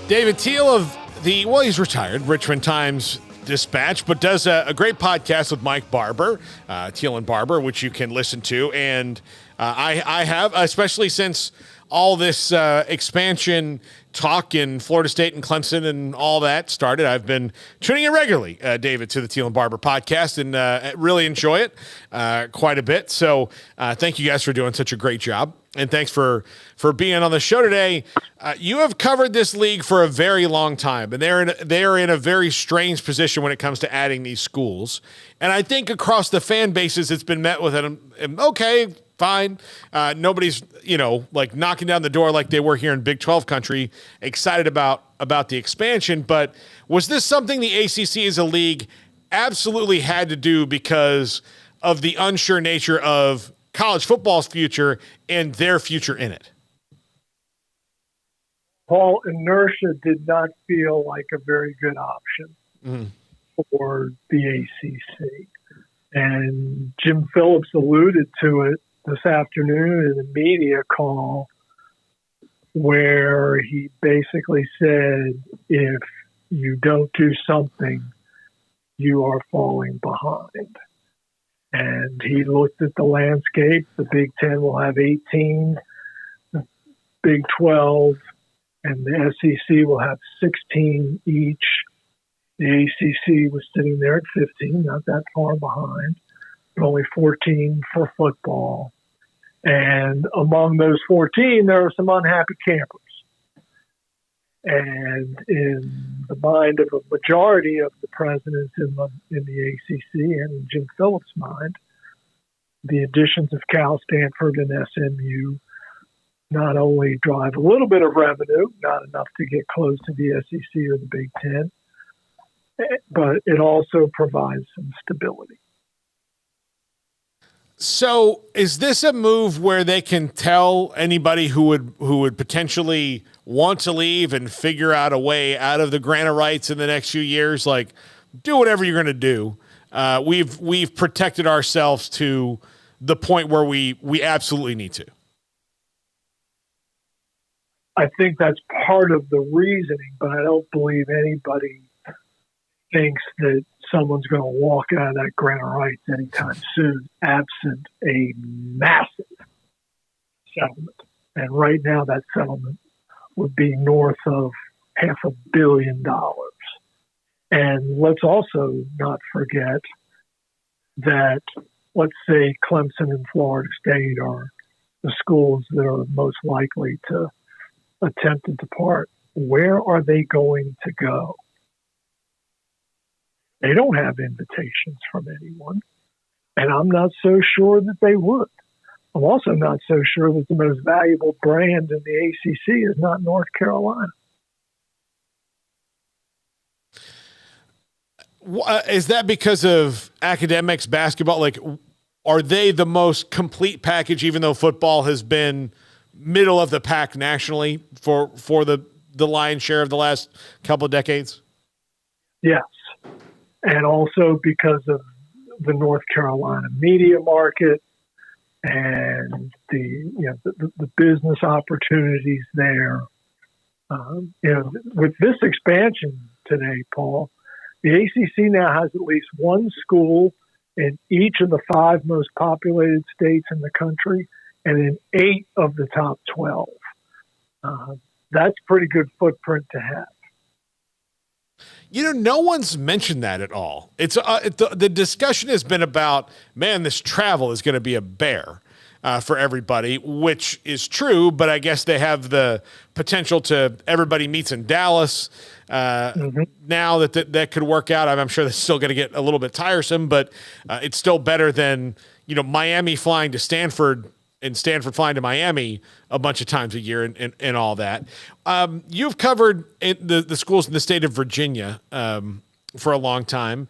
David Teel of he's retired, Richmond Times Dispatch, but does a great podcast with Mike Barber, Teel and Barber, which you can listen to. And I have, especially since all this expansion talk in Florida State and Clemson and all that started, I've been tuning in regularly, David, to the Teel and Barber podcast, and really enjoy it quite a bit. So thank you guys for doing such a great job. And thanks for being on the show today. You have covered this league for a very long time, and they're in a very strange position when it comes to adding these schools. And I think across the fan bases, it's been met with okay, fine. Nobody's like knocking down the door like they were here in Big 12 country, excited about the expansion. But was this something the ACC as a league absolutely had to do because of the unsure nature of college football's future and their future in it? Paul, inertia did not feel like a very good option for the ACC. And Jim Phillips alluded to it this afternoon in a media call where he basically said, if you don't do something, you are falling behind. And he looked at the landscape. The Big Ten will have 18, the Big 12, and the SEC will have 16 each. The ACC was sitting there at 15, not that far behind, but only 14 for football. And among those 14, there are some unhappy campers. And in the mind of a majority of the presidents in the ACC and in Jim Phillips' mind, the additions of Cal, Stanford, and SMU not only drive a little bit of revenue, not enough to get close to the SEC or the Big Ten, but it also provides some stability. So is this a move where they can tell anybody who would potentially want to leave and figure out a way out of the grant of rights in the next few years, like, do whatever you're going to do? We've protected ourselves to the point where we absolutely need to. I think that's part of the reasoning, but I don't believe anybody thinks that someone's going to walk out of that grant of rights anytime soon, absent a massive settlement. And right now that settlement would be north of $500 million. And let's also not forget that, let's say Clemson and Florida State are the schools that are most likely to attempt to depart. Where are they going to go? They don't have invitations from anyone, and I'm not so sure that they would. I'm also not so sure that the most valuable brand in the ACC is not North Carolina. Is that because of academics, basketball? Like, are they the most complete package, even though football has been middle of the pack nationally for the lion's share of the last couple of decades? Yes. And also because of the North Carolina media market and the business opportunities there. With this expansion today, Paul, the ACC now has at least one school in each of the 5 most populated states in the country and in 8 of the top 12. That's pretty good footprint to have. No one's mentioned that at all. It's the discussion has been about, man, this travel is going to be a bear for everybody, which is true, but I guess they have the potential to everybody meets in Dallas now that could work out. I'm sure that's still going to get a little bit tiresome, but it's still better than, Miami flying to Stanford and Stanford flying to Miami a bunch of times a year and all that. You've covered the schools in the state of Virginia for a long time.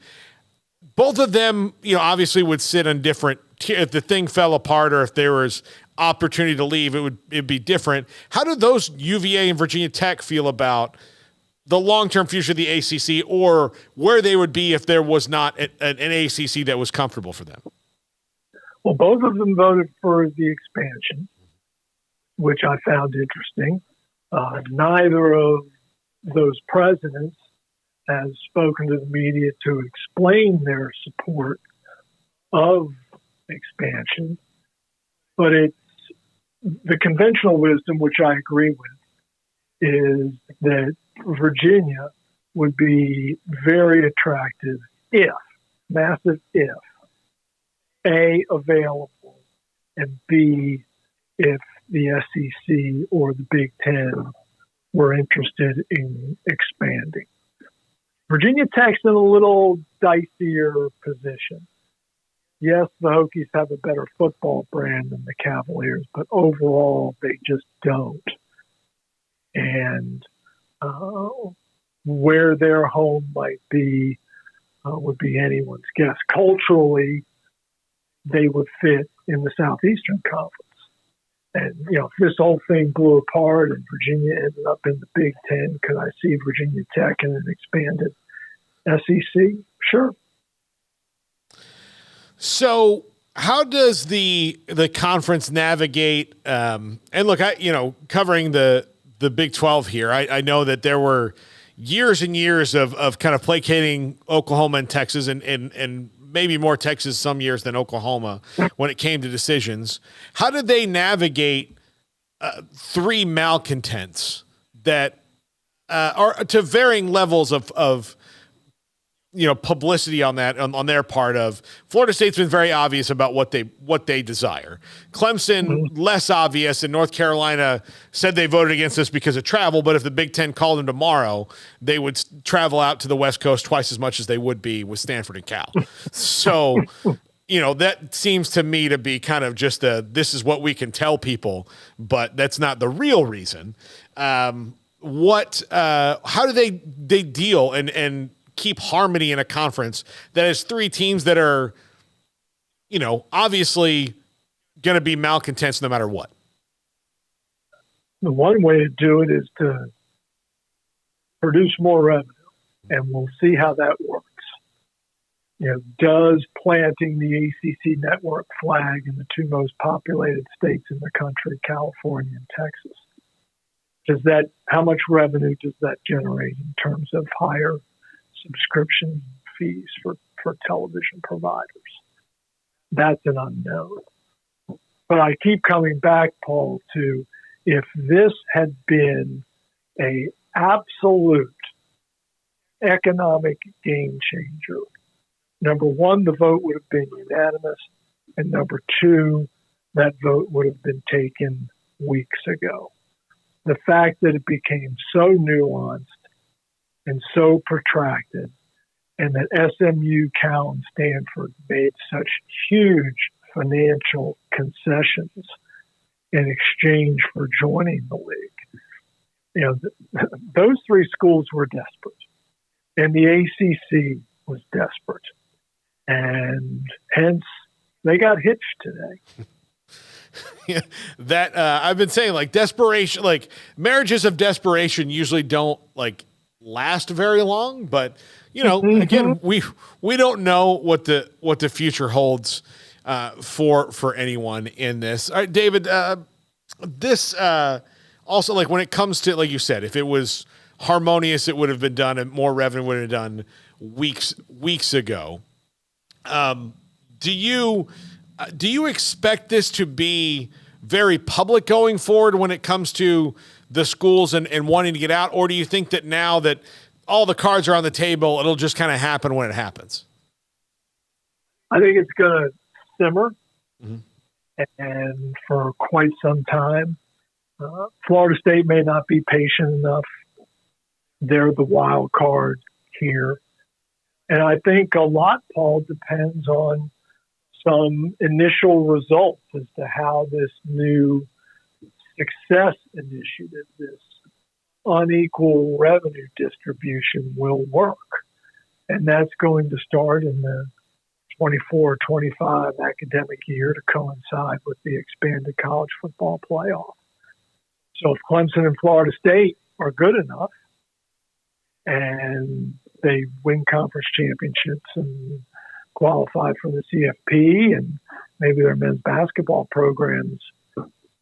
Both of them, obviously would sit on different tiers. If the thing fell apart or if there was opportunity to leave, it'd be different. How do those UVA and Virginia Tech feel about the long-term future of the ACC, or where they would be if there was not an ACC that was comfortable for them? Well, both of them voted for the expansion, which I found interesting. Neither of those presidents have spoken to the media to explain their support of expansion, but it's the conventional wisdom, which I agree with, is that Virginia would be very attractive if, massive if, A, available, and B, if the SEC or the Big Ten were interested in expanding. Virginia Tech's in a little dicier position. Yes, the Hokies have a better football brand than the Cavaliers, but overall they just don't. And where their home might be would be anyone's guess. Culturally, they would fit in the Southeastern Conference. And, if this whole thing blew apart and Virginia ended up in the Big Ten, could I see Virginia Tech in an expanded SEC? Sure. So how does the conference navigate? And look, covering the Big 12 here, I know that there were years and years of kind of placating Oklahoma and Texas and maybe more Texas some years than Oklahoma when it came to decisions. How did they navigate three malcontents that are to varying levels of publicity on that on their part? Of Florida State's been very obvious about what they desire. Clemson less obvious, and North Carolina said they voted against this because of travel, but if the Big Ten called them tomorrow, they would travel out to the West Coast twice as much as they would be with Stanford and Cal. So, that seems to me to be kind of just this is what we can tell people, but that's not the real reason. How do they deal and keep harmony in a conference that has three teams that are, obviously going to be malcontents no matter what? The one way to do it is to produce more revenue, and we'll see how that works. Does planting the ACC network flag in the two most populated states in the country, California and Texas, how much revenue does that generate in terms of higher subscription fees for television providers? That's an unknown. But I keep coming back, Paul, to if this had been a absolute economic game changer, number one, the vote would have been unanimous, and number two, that vote would have been taken weeks ago. The fact that it became so nuanced and so protracted, and that SMU, Cal, and Stanford made such huge financial concessions in exchange for joining the league. Those three schools were desperate, and the ACC was desperate, and hence they got hitched today. That I've been saying, desperation, marriages of desperation usually don't last very long, but again, we don't know what the future holds for anyone in this. All right, David, this also, when it comes to, like you said, if it was harmonious, it would have been done, and more revenue would have been done weeks ago. Do you expect this to be very public going forward when it comes to the schools and wanting to get out? Or do you think that now that all the cards are on the table, it'll just kind of happen when it happens? I think it's going to simmer and for quite some time. Florida State may not be patient enough. They're the wild card here. And I think a lot, Paul, depends on some initial results as to how this new success initiative, this unequal revenue distribution, will work. And that's going to start in the 24-25 academic year to coincide with the expanded college football playoff. So if Clemson and Florida State are good enough and they win conference championships and qualify for the CFP, and maybe their men's basketball programs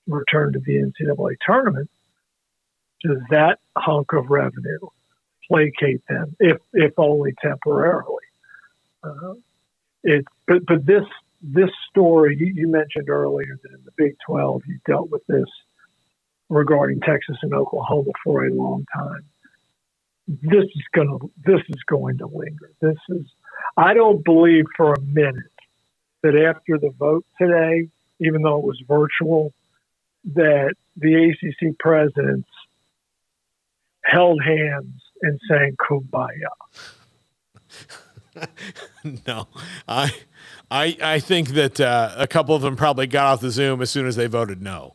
return to the NCAA tournament, does that hunk of revenue placate them, if only temporarily? But this story you mentioned earlier that in the Big 12 you dealt with this regarding Texas and Oklahoma for a long time. This is going to linger. I don't believe for a minute that after the vote today, even though it was virtual, that the ACC presidents held hands and sang "Kumbaya." No, I think that a couple of them probably got off the Zoom as soon as they voted no.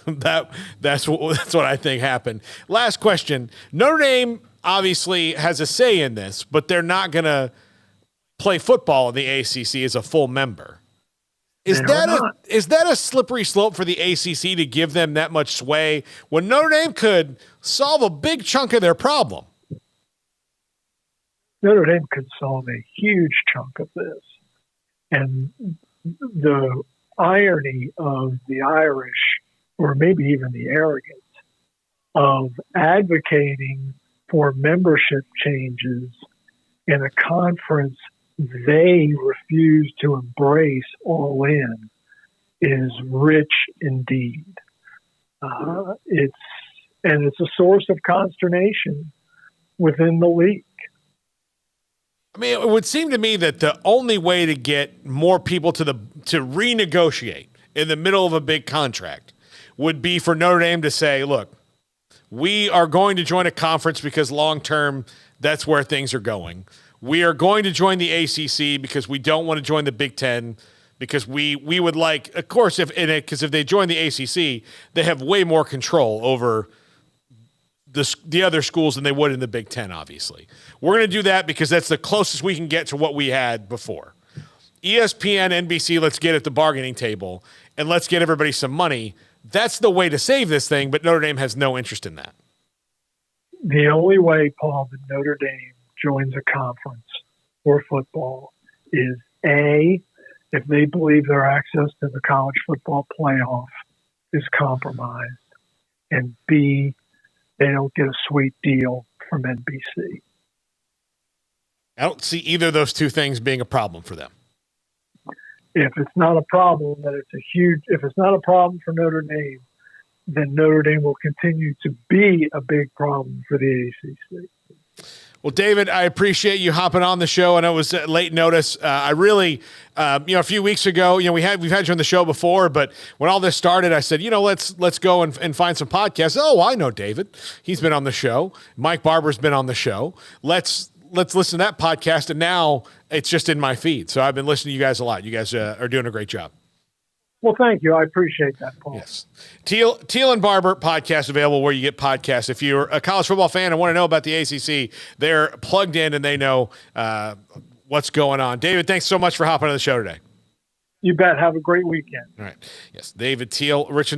That's what I think happened. Last question. Notre Dame obviously has a say in this, but they're not going to play football in the ACC as a full member. Is that a slippery slope for the ACC to give them that much sway when Notre Dame could solve a big chunk of their problem? Notre Dame could solve a huge chunk of this. And the irony of the Irish, or maybe even the arrogance, of advocating for membership changes in a conference they refuse to embrace all in is rich indeed. It's a source of consternation within the league. I mean, it would seem to me that the only way to get more people to renegotiate in the middle of a big contract would be for Notre Dame to say, look, we are going to join a conference because long-term, that's where things are going. We are going to join the ACC because we don't want to join the Big Ten because we would like, of course, if they join the ACC, they have way more control over the other schools than they would in the Big Ten, obviously. We're going to do that because that's the closest we can get to what we had before. ESPN, NBC, let's get at the bargaining table and let's get everybody some money. That's the way to save this thing, but Notre Dame has no interest in that. The only way, Paul, that Notre Dame joins a conference for football is A, if they believe their access to the college football playoff is compromised, and B, they don't get a sweet deal from NBC. I don't see either of those two things being a problem for them. If it's not a problem, then if it's not a problem for Notre Dame, then Notre Dame will continue to be a big problem for the ACC. Well, David, I appreciate you hopping on the show. I know it was late notice. I really, a few weeks ago, we've had you on the show before, but when all this started, I said, let's go and find some podcasts. Oh, I know David. He's been on the show. Mike Barber's been on the show. Let's listen to that podcast. And now it's just in my feed. So I've been listening to you guys a lot. You guys are doing a great job. Well, thank you. I appreciate that, Paul. Yes. Teel and Barber podcast available where you get podcasts. If you're a college football fan and want to know about the ACC, they're plugged in and they know what's going on. David, thanks so much for hopping on the show today. You bet. Have a great weekend. All right. Yes. David Teel, Richmond